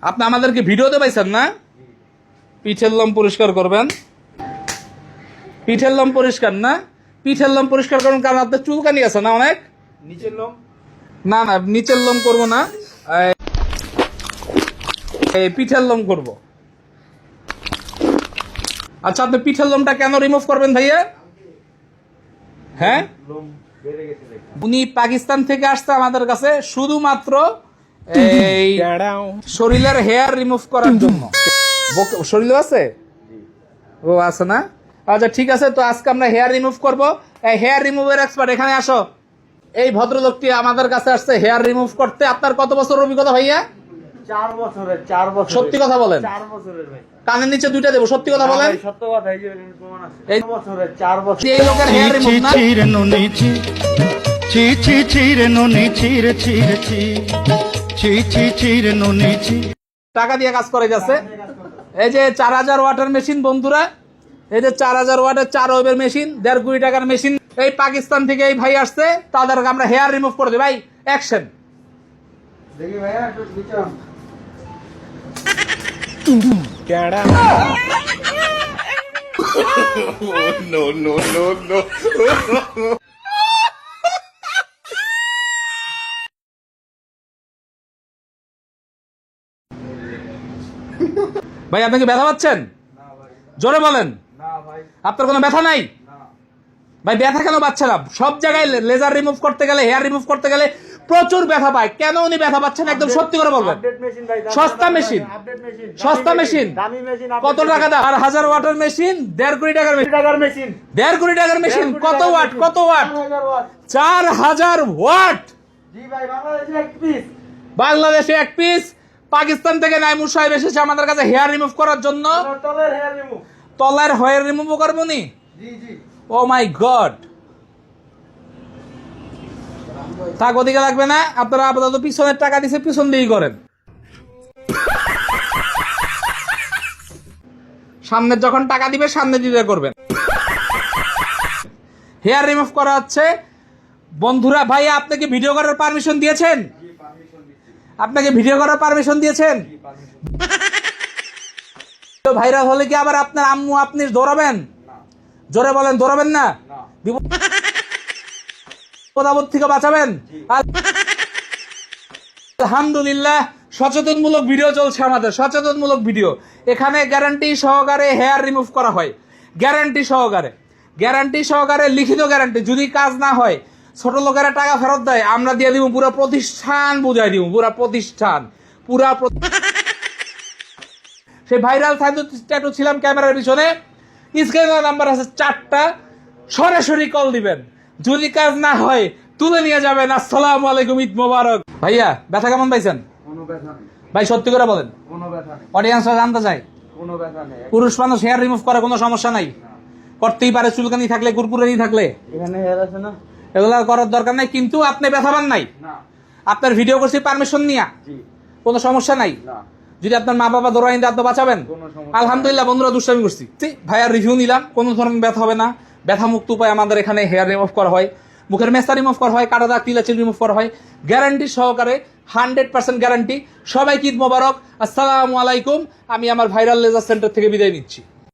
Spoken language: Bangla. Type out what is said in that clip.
আপনি আমাদেরকে ভিডিওতে পাইছেন না? পিঠের লোম পরিষ্কার করবেন, পিঠের লোম পরিষ্কার না, পিঠের লোম পরিষ্কার করবেন কারণ আপনার চুলকানি আছে না অনেক। নিচের লোম না না, নিচের লোম করবো না, পিঠের লোম করব। আচ্ছা, আপনি পিঠের লোমটা কেন রিমুভ করবেন ভাইয়া? হ্যাঁ, লোম বেড়ে গেছে। উনি পাকিস্তান থেকে আসছে আমাদের কাছে শুধুমাত্র এই শরীরের হেয়ার রিমুভ করার জন্য। শরীর আছে? ও আছে না? আচ্ছা ঠিক আছে, তো আজকে আমরা হেয়ার রিমুভ করব। এই হেয়ার রিমুভের এক্সপার্ট এখানে আসো। এই ভদ্রলোকটি আমাদের কাছে আসছে হেয়ার রিমুভ করতে। আপনার কত বছর অভিজ্ঞতা ভাইয়া? 4 বছরের। 4 বছর। সত্যি কথা বলেন। 4 বছরের ভাই। কানের নিচে দুইটা দেবো, সত্যি কথা বলেন। সত্য কথা, এই যে প্রমাণ আছে। 4 বছরের। 4 বছর। এই লোকের হেয়ার রিমুভ না? টাকা দিয়ে কাজ করে যাচ্ছে। এই যে 4000 ওয়াটের মেশিন বন্ধুরা, এই যে 4000 ওয়াটের 4 ওয়েবের মেশিন, 1.5 কোটি টাকার মেশিন। এই পাকিস্তান থেকে এই ভাই আসছে, তাদেরকে আমরা হেয়ার রিমুভ করে দিই। ভাই অ্যাকশন। দেখি ভাইয়া একটু বিচার। No. ভাই আপনি কি ব্যথা পাচ্ছেন? না ভাই। জোরে বলেন। না ভাই। আপনার কোনো ব্যথা নাই? না ভাই ব্যথা কেন পাচ্ছে না? সব জায়গায় লেজার রিমুভ করতে গেলে, হেয়ার রিমুভ করতে গেলে প্রচুর ব্যথা পায়। কেন উনি ব্যথা পাচ্ছেন একদম সত্যি করে বলবেন। আপডেট মেশিন ভাই। সস্তা মেশিন। Update machine. সস্তা মেশিন। দামি মেশিন। কত টাকা দাম? 1000 ওয়াটের মেশিন, 1.5 কোটি টাকার মেশিন। 1.5 কোটি টাকার মেশিন। কত ওয়াট? কত ওয়াট? 4000 ওয়াট। 4000 ওয়াট। জি ভাই, বাংলাদেশে এক পিস। বাংলাদেশে এক পিস। পাকিস্তান থেকে নাইমুর সাহেব এসেছে আমাদের কাছে হেয়ার রিমুভ করার জন্য। তলের হেয়ার রিমুভ। তলার হেয়ার রিমুভ করবো নি? জি। ও মাই গড। থাক, ওদিকে লাগবে না। আপনারা আপাতত পিছনের টাকা দিছে, পিছন দিয়েই করেন। সামনের যখন টাকা দিবে সামনে দিতে করবেন। হেয়ার রিমুভ করা হচ্ছে বন্ধুরা। ভাই আপনি কি ভিডিও করার পারমিশন দিয়েছেন? আপনাকে ভিডিও করার পারমিশন দিয়েছেন? ভাইরাল হলে কি আবার আপনার আম্মু আপনি দৌড়াবেন? জোরে বলেন, দৌড়াবেন না? বিপদ থেকে বাঁচাবেন। আলহামদুলিল্লাহ, সচেতনমূলক ভিডিও চলছে আমাদের, সচেতনমূলক ভিডিও। এখানে গ্যারান্টি সহকারে হেয়ার রিমুভ করা হয়, গ্যারান্টি সহকারে লিখিত গ্যারান্টি। যদি কাজ না হয়, ছোট লোকেরা টাকা ফেরত দেয়, আমরা দিয়ে দিব। পুরো প্রতিষ্ঠান বুঝাই দিব, পুরো প্রতিষ্ঠান। সেই ভাইরাল ট্যাটু ছিলাম ক্যামেরার পিছনে। স্ক্রিনে নাম্বার আছে 4টা, সরাসরি কল দিবেন। যদি কাজ না হয় তুলে নিয়ে যাবেন। আসসালামু আলাইকুম, ঈদ মোবারক। ভাইয়া ব্যথা কেমন পাইছেন? কোনো ব্যথা নেই ভাই সত্যি করে বলেন, কোনো ব্যথা নেই। অডিয়েন্সরা জানতে চায়। কোনো ব্যথা নেই। পুরুষ মানুষ হেয়ার রিমুভ করে কোনো সমস্যা নাই, করতেই পারে। চুলকানি থাকলে, কুরকুরানি থাকলে, এখানে হেয়ার আছে না, এগুলো করার দরকার নাই। কিন্তু আপনি ব্যথা পান নাই? না। আপনার ভিডিও করছি পারমিশন নিয়া, জি। কোনো সমস্যা নাই। না। যদি আপনার মা বাবা দৌড়াই আপনি বাঁচাবেন। কোনো সমস্যা। আলহামদুলিল্লাহ বন্ধুরা, দুষ্টামি করছি। ভাইয়ার রিভিউ নিলাম, কোনো ধরনের ব্যথা হবে না। ব্যথা মুক্ত উপায় আমাদের এখানে হেয়ার রিমুভ করা হয়, মুখের মেস্তা রিমুভ করা হয়, কাটা দাগ, তিলাচিল রিমুভ করা হয়, গ্যারান্টি সহকারে, 100% গ্যারান্টি। সবাইকে ঈদ মোবারক, আসসালামু আলাইকুম। আমি আমার ভাইরাল লেজার সেন্টার থেকে বিদায় নিচ্ছি।